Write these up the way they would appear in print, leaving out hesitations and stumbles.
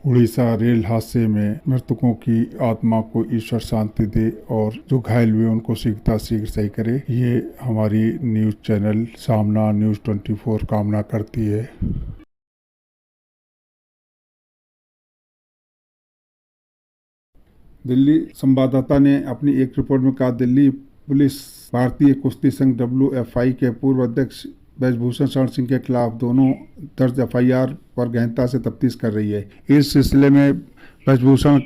Orissa rail हादसे में मृतकों की आत्मा को ईश्वर शांति दे और जो घायल हुए उनको शीघ्र सही करे, ये हमारी न्यूज़ चैनल सामना न्यूज़ 24 कामना करती है। दिल्ली संवाददाता ने अपनी एक रिपोर्ट में कहा, दिल्ली पुलिस भारतीय कुश्ती संघ WFI के पूर्व अध्यक्ष ब्रजभूषण शरण सिंह के खिलाफ दोनों दर्ज FIR पर गहनता से तफ्तीश कर रही है। इस सिलसिले में ब्रजभूषण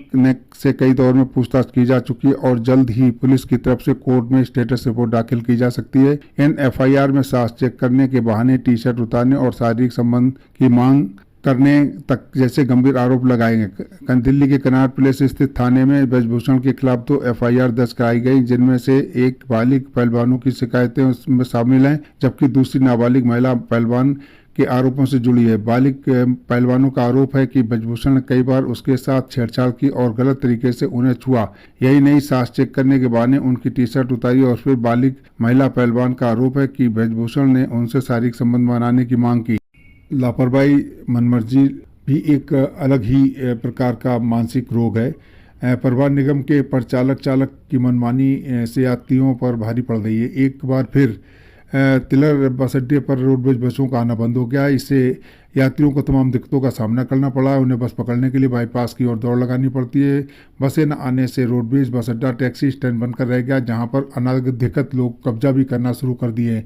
से कई दौर में पूछताछ की जा चुकी है और जल्द ही पुलिस की तरफ से कोर्ट में स्टेटस रिपोर्ट दाखिल की जा सकती है। इन FIR में सांस चेक करने के बहाने टी-शर्ट उतारने और शारीरिक संबंध की मांग करने तक जैसे गंभीर आरोप लगाए गए। दिल्ली के कनाट प्लेस स्थित थाने में ब्रजभूषण के खिलाफ 2 FIR दर्ज कराई गई, जिनमें से एक बालिग पहलवानों की शिकायतें उसमें शामिल हैं, जबकि दूसरी नाबालिग महिला पहलवान के आरोपों से जुड़ी है। बालिग पहलवानों का आरोप है कि ब्रजभूषण ने कई बार उसके साथ छेड़छाड़ की और गलत तरीके से उन्हें छुआ। यही नहीं, सांस चेक करने के बहाने उनकी टी-शर्ट उतारी और फिर बालिग महिला पहलवान का आरोप है कि ब्रजभूषण ने उनसे शारीरिक संबंध बनाने की मांग की। लापरवाही, मनमर्जी भी एक अलग ही प्रकार का मानसिक रोग है। परिवहन निगम के परिचालक चालक की मनमानी से यात्रियों पर भारी पड़ रही है। एक बार फिर तिलर बस अड्डे पर रोडवेज बसों का आना बंद हो गया। इससे यात्रियों को तमाम दिक्कतों का सामना करना पड़ा। उन्हें बस पकड़ने के लिए बाईपास की ओर दौड़ लगानी पड़ती है। बसें न आने से रोडवेज बस अड्डा टैक्सी स्टैंड बनकर रह गया, जहां पर अनाधिकृत लोग कब्जा भी करना शुरू कर दिए।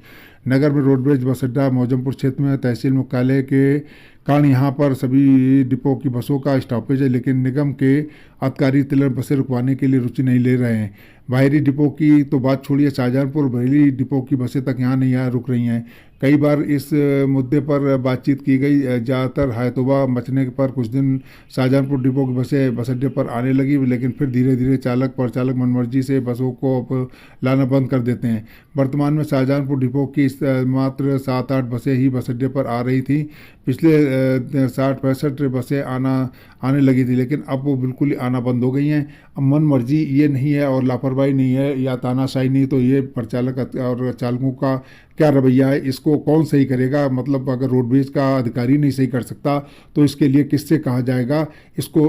नगर में रोडवेज बस अड्डा मौजमपुर क्षेत्र में तहसील मुख्यालय के कारण यहाँ पर सभी डिपो की बसों का स्टॉपेज है, लेकिन निगम के अधिकारी तिलर बसें रुकवाने के लिए रुचि नहीं ले रहे हैं। बाहरी डिपो की तो बात छोड़िए, शाहजहांपुर बरेली डिपो की बसें तक यहाँ नहीं रुक रही हैं। कई बार इस मुद्दे पर बातचीत की गई। ज़्यादातर हायतोबा मचने पर कुछ दिन शाहजहांपुर डिपो की बसें बस अड्डे पर आने लगी, लेकिन फिर धीरे धीरे चालक परिचालक मनमर्जी से बसों को अब लाना बंद कर देते हैं। वर्तमान में शाहजहांपुर डिपो की मात्र 7-8 बसें ही बस अड्डे पर आ रही थी। पिछले 60-65 बसें आने लगी थी, लेकिन अब वो बिल्कुल ही आना बंद हो गई हैं। अब मन मर्जी ये नहीं है और लापरवाही नहीं है या तानाशाही नहीं, तो ये परिचालक और चालकों का क्या रवैया है, इसको कौन सही करेगा? मतलब अगर रोडवेज का अधिकारी नहीं सही कर सकता तो इसके लिए किससे कहा जाएगा? इसको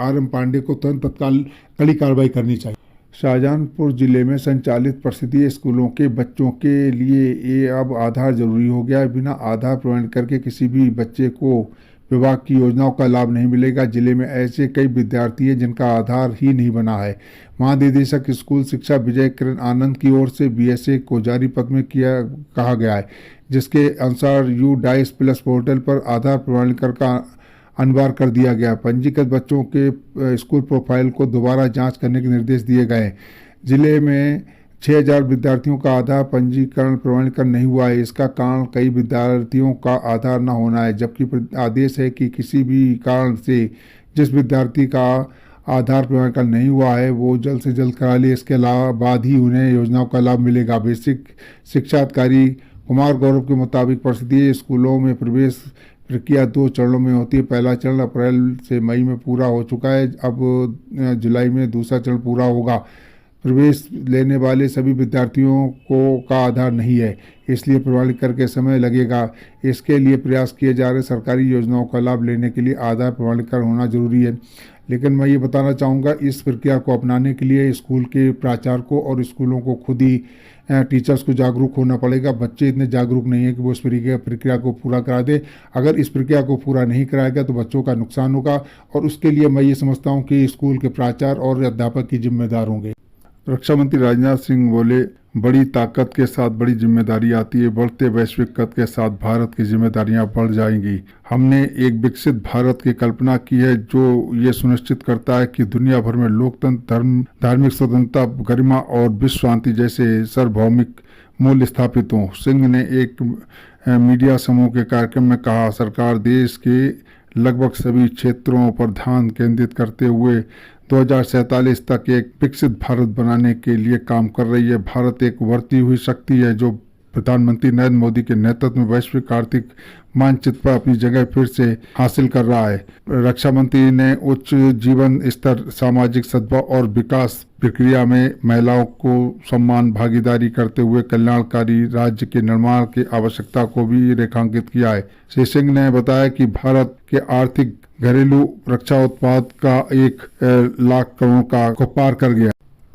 RM पांडे को तुरंत तत्काल कड़ी कार्रवाई करनी चाहिए। शाहजहांपुर जिले में संचालित परिषदीय स्कूलों के बच्चों के लिए ये अब आधार जरूरी हो गया है। बिना आधार प्रमाणित करके किसी भी बच्चे को विभाग की योजनाओं का लाभ नहीं मिलेगा। जिले में ऐसे कई विद्यार्थी हैं जिनका आधार ही नहीं बना है। महानिदेशक स्कूल शिक्षा विजय किरण आनंद की ओर से BSA को जारी पत्र में कहा गया है, जिसके अनुसार UDAIS+ पोर्टल पर आधार प्रमाणीकरण का अनिवार्य कर दिया गया। पंजीकृत बच्चों के स्कूल प्रोफाइल को दोबारा जांच करने के निर्देश दिए गए। जिले में 6000 विद्यार्थियों का आधार पंजीकरण प्रमाणीकरण नहीं हुआ है। इसका कारण कई विद्यार्थियों का आधार न होना है, जबकि आदेश है कि किसी भी कारण से जिस विद्यार्थी का आधार प्रमाणीकरण नहीं हुआ है वो जल्द से जल्द करा ले। इसके बाद ही उन्हें योजनाओं का लाभ मिलेगा। बेसिक शिक्षा अधिकारी कुमार गौरव के मुताबिक परिषदीय स्कूलों में प्रवेश प्रक्रिया 2 चरणों में होती है। पहला चरण अप्रैल से मई में पूरा हो चुका है, अब जुलाई में दूसरा चरण पूरा होगा। प्रवेश लेने वाले सभी विद्यार्थियों का आधार नहीं है, इसलिए प्रमाणीकरण के समय लगेगा। इसके लिए प्रयास किए जा रहे सरकारी योजनाओं का लाभ लेने के लिए आधार प्रमाणीकरण होना जरूरी है। लेकिन मैं ये बताना चाहूँगा, इस प्रक्रिया को अपनाने के लिए स्कूल के प्राचार्य को और स्कूलों को खुद ही टीचर्स को जागरूक होना पड़ेगा। बच्चे इतने जागरूक नहीं है कि वो इस प्रक्रिया को पूरा करा दे। अगर इस प्रक्रिया को पूरा नहीं कराएगा तो बच्चों का नुकसान होगा, और उसके लिए मैं ये समझता हूँ कि स्कूल के प्राचार्य और अध्यापक ही जिम्मेदार होंगे। रक्षा मंत्री राजनाथ सिंह बोले, बड़ी ताकत के साथ बड़ी जिम्मेदारी आती है। बढ़ते वैश्विक कद के साथ भारत की जिम्मेदारियां बढ़ जाएंगी। हमने एक विकसित भारत की कल्पना की है जो ये सुनिश्चित करता है कि दुनिया भर में लोकतंत्र, धार्मिक स्वतंत्रता, गरिमा और विश्व शांति जैसे सार्वभौमिक मूल्य स्थापित हों। सिंह ने एक मीडिया समूह के कार्यक्रम में कहा, सरकार देश के लगभग सभी क्षेत्रों पर ध्यान केंद्रित करते हुए 2047 तक एक विकसित भारत बनाने के लिए काम कर रही है। भारत एक उभरती हुई शक्ति है जो प्रधानमंत्री नरेंद्र मोदी के नेतृत्व में वैश्विक आर्थिक मानचित्र पर अपनी जगह फिर से हासिल कर रहा है। रक्षा मंत्री ने उच्च जीवन स्तर, सामाजिक सद्भाव और विकास प्रक्रिया में महिलाओं को सम्मान भागीदारी करते हुए कल्याणकारी राज्य के निर्माण की आवश्यकता को भी रेखांकित किया है। श्री सिंह ने बताया कि भारत के आर्थिक घरेलू रक्षा उत्पाद का 1 लाख करोड़ को पार कर गया।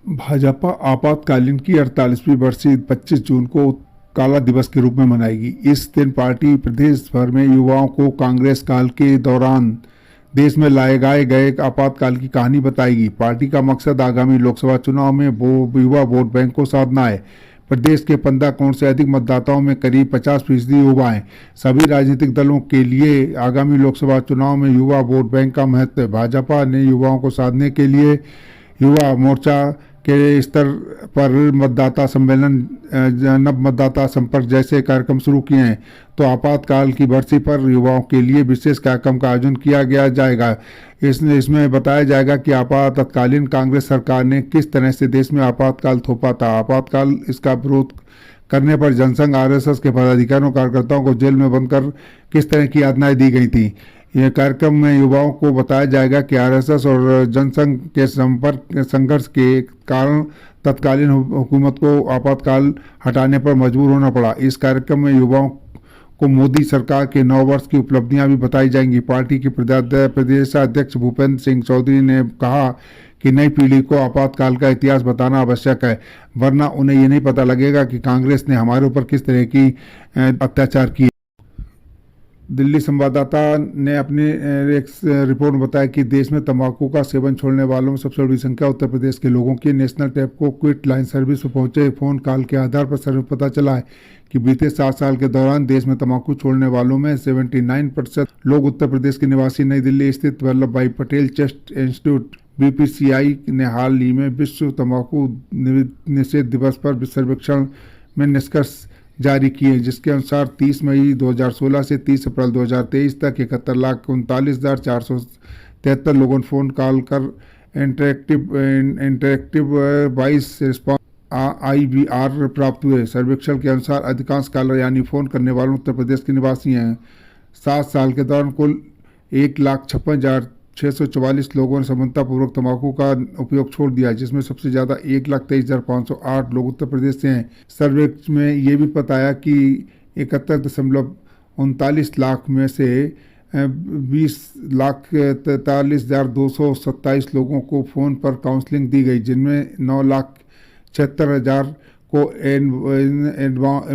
भाजपा आपातकालीन की 48वीं बरसी 25 जून को काला दिवस के रूप में मनाएगी। इस दिन पार्टी प्रदेश भर में युवाओं को कांग्रेस काल के दौरान देश में लाए गए आपातकाल की कहानी बताएगी। पार्टी का मकसद आगामी लोकसभा चुनाव में युवा वोट बैंक को साधना है। प्रदेश के 15 करोड़ से अधिक मतदाताओं में करीब 50% युवा हैं। सभी राजनीतिक दलों के लिए आगामी लोकसभा चुनाव में युवा वोट बैंक का महत्व है। भाजपा ने युवाओं को साधने के लिए युवा मोर्चा के स्तर पर मतदाता सम्मेलन, नव मतदाता संपर्क जैसे कार्यक्रम शुरू किए हैं। तो आपातकाल की बरसी पर युवाओं के लिए विशेष कार्यक्रम का आयोजन किया जाएगा। इसमें बताया जाएगा कि आपातकालीन कांग्रेस सरकार ने किस तरह से देश में आपातकाल थोपा था। आपातकाल इसका विरोध करने पर जनसंघ आरएसएस के पदाधिकारियों कार्यकर्ताओं को जेल में बंद कर किस तरह की यातनाएं दी गई थी। यह कार्यक्रम में युवाओं को बताया जाएगा कि आरएसएस और जनसंघ के संघर्ष के कारण तत्कालीन हुकूमत को आपातकाल हटाने पर मजबूर होना पड़ा। इस कार्यक्रम में युवाओं को मोदी सरकार के 9 वर्ष की उपलब्धियां भी बताई जाएंगी। पार्टी के प्रदेशाध्यक्ष भूपेंद्र सिंह चौधरी ने कहा कि नई पीढ़ी को आपातकाल का इतिहास बताना आवश्यक है, वरना उन्हें ये नहीं पता लगेगा कि कांग्रेस ने हमारे ऊपर किस तरह की अत्याचार किए। दिल्ली संवाददाता ने अपनी एक रिपोर्ट में बताया कि देश में तंबाकू का सेवन छोड़ने वालों में सबसे बड़ी संख्या उत्तर प्रदेश के लोगों की। नेशनल टेबको क्विट लाइन सर्विस पर पहुंचे फोन कॉल के आधार पर सर्वे पता चला है कि बीते 7 साल के दौरान देश में तंबाकू छोड़ने वालों में 79% लोग उत्तर प्रदेश के निवासी। नई दिल्ली स्थित वल्लभ भाई पटेल चेस्ट इंस्टीट्यूट BPCI ने हाल ही में विश्व तंबाकू निषेध दिवस पर सर्वेक्षण में निष्कर्ष जारी किए, जिसके अनुसार 30 मई 2016 से 30 अप्रैल 2023 तक 71,39,473 लोगों ने फोन कॉल कर इंटरेक्टिव वॉइस रिस्पॉन्स IVR प्राप्त हुए। सर्वेक्षण के अनुसार अधिकांश कॉलर यानी फोन करने वाले उत्तर प्रदेश के निवासी हैं। 7 साल के दौरान कुल 1,56,644 लोगों ने समानतापूर्वक तंबाकू का उपयोग छोड़ दिया, जिसमें सबसे ज़्यादा 1,23,508 लोग उत्तर प्रदेश से हैं। सर्वे में ये भी बताया कि 71.39 लाख में से 20,43,227 लोगों को फ़ोन पर काउंसलिंग दी गई, जिनमें 9,76,000 को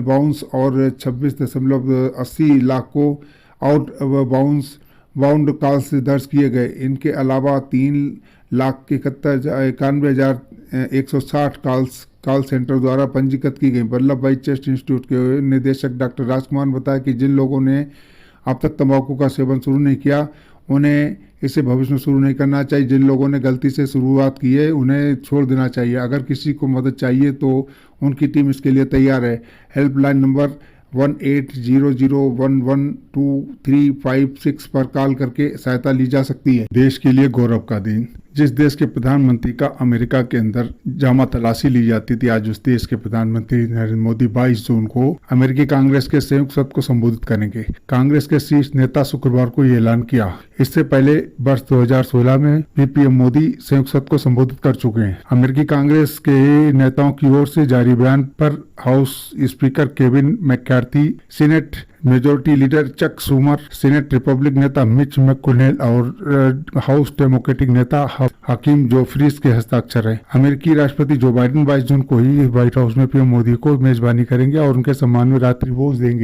बाउंस और 26.80 लाख को आउट बाउंड कॉल्स दर्ज किए गए। इनके अलावा 3,91,160 कॉल सेंटर द्वारा पंजीकृत की गई। वल्लभ भाई चेस्ट इंस्टीट्यूट के निदेशक डॉक्टर राजकुमार ने बताया कि जिन लोगों ने अब तक तंबाकू का सेवन शुरू नहीं किया, उन्हें इसे भविष्य में शुरू नहीं करना चाहिए। जिन लोगों ने गलती से शुरुआत की है, उन्हें छोड़ देना चाहिए। अगर किसी को मदद चाहिए तो उनकी टीम इसके लिए तैयार है। हेल्पलाइन नंबर 1800112356 पर कॉल करके सहायता ली जा सकती है। देश के लिए गौरव का दिन। जिस देश के प्रधानमंत्री का अमेरिका के अंदर जामा तलाशी ली जाती थी, आज उस देश के प्रधानमंत्री नरेंद्र मोदी 22 जून को अमेरिकी कांग्रेस के संयुक्त सत्र को संबोधित करेंगे। कांग्रेस के शीर्ष नेता शुक्रवार को ये ऐलान किया। इससे पहले वर्ष 2016 में भी PM मोदी संयुक्त सत्र को संबोधित कर चुके हैं। अमेरिकी कांग्रेस के नेताओं की ओर से जारी बयान पर house speaker Kevin McCarthy, senate majority leader Chuck Schumer, senate Republic नेता मिच मैककोनेल और हाउस डेमोक्रेटिक नेता हकीम जोफ्रीज के हस्ताक्षर है। अमेरिकी राष्ट्रपति जो बाइडेन 22 जून को ही व्हाइट हाउस में PM मोदी को मेजबानी करेंगे और उनके सम्मान में रात्रि भोज देंगे।